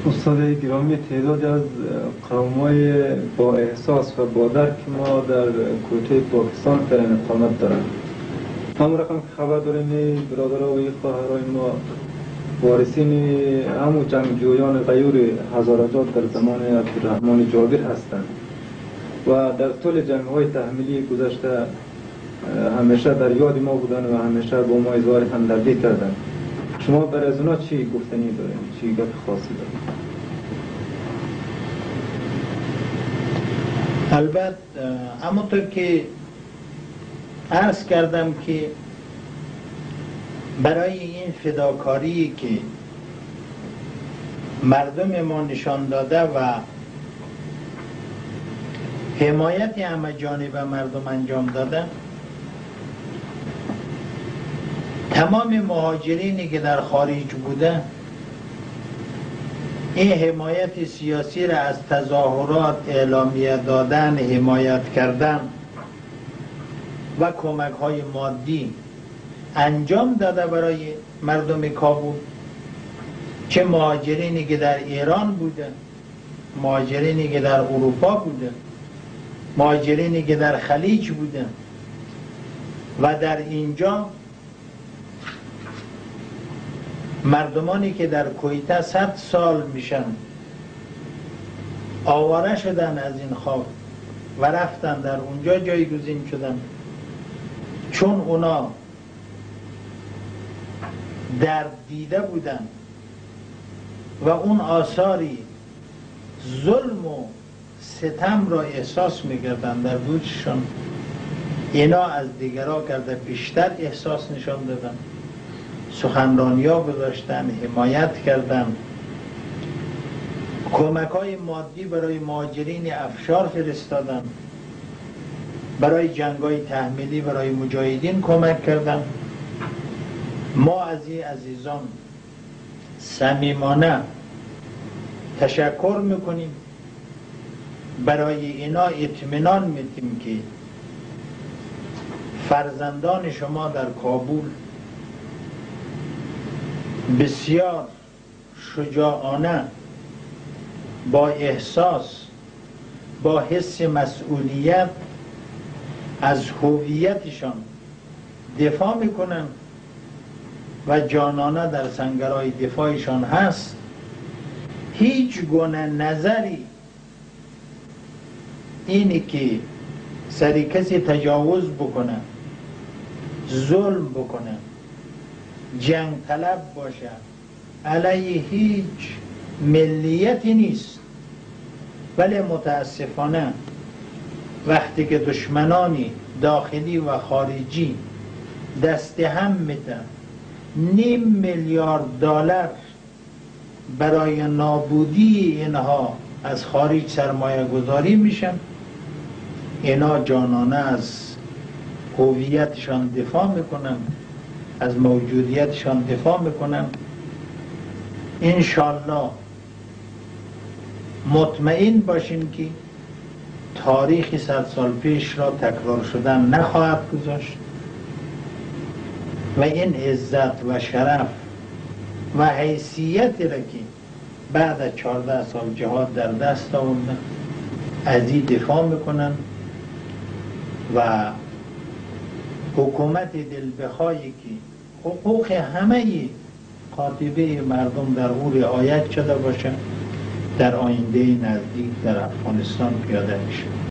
استاد گرامی، تعدادی از قوم‌های با احساس و با درک ما در کویته پاکستان فعلا اقامت دارند. همون رقم که خبر داریم برادرها و خواهرای ما وارثین همون جنگجویان غیور هزارجات در زمان عبدالرحمن جابر هستند و در طول جنگ‌های تحمیلی گذشته همیشه در یاد ما بودن و همیشه با ما اظهار همدردی کردند. شما برای از اونا چی گفتنی دارین؟ چی گفت خاصی دارین؟ البته همونطور که عرض کردم که برای این فداکاری که مردم ما نشان داده و حمایت همه جانب مردم انجام داده، تمام مهاجرینی که در خارج بوده این حمایت سیاسی را از تظاهرات، اعلامیه دادن، حمایت کردن و کمک های مادی انجام داده برای مردم کابل، چه مهاجرینی که در ایران بوده، مهاجرینی که در اروپا بوده، مهاجرینی که در خلیج بوده و در اینجا مردمانی که در کویته 100 سال میشن آواره شدن از این خاک و رفتن در اونجا جایگزین شدن، چون اونا درد دیده بودن و اون آثاری ظلم و ستم را احساس میکردن در وجودشان، اینا از دیگرها کرده بیشتر احساس نشان دادن، سخنرانی‌ها گذاشتن، حمایت کردن، کمک‌های مادی برای مهاجرین افشار فرستادن، برای جنگ‌های تحمیلی برای مجاهدین کمک کردن. ما از این عزیزان صمیمانه تشکر میکنیم، برای اینا اطمینان میدیم که فرزندان شما در کابل بسیار شجاعانه، با احساس، با حس مسئولیت از هویتشان دفاع میکنن و جانانه در سنگرهای دفاعشان هست. هیچ گونه نظری اینی که سری کسی تجاوز بکنه، ظلم بکنه، جنگ طلب باشه، علیه هیچ ملیتی نیست. ولی متاسفانه وقتی که دشمنانی داخلی و خارجی دست هم میدن، $500 میلیارد برای نابودی اینها از خارج سرمایه گذاری میشن، اینا جانانه از هویتشان دفاع میکنن، از موجودیتشان دفاع میکنن. انشالله مطمئن باشین که تاریخ 100 سال پیش را تکرار شدن نخواهد گذاشت و این عزت و شرف و حیثیتی را که بعد از 14 سال جهاد در دست آوردن از این دفاع میکنن و حکومت دلبخواهی که حقوق همه قاطبه مردم در او رعایت شده باشه در آینده نزدیک در افغانستان پیاده میشه.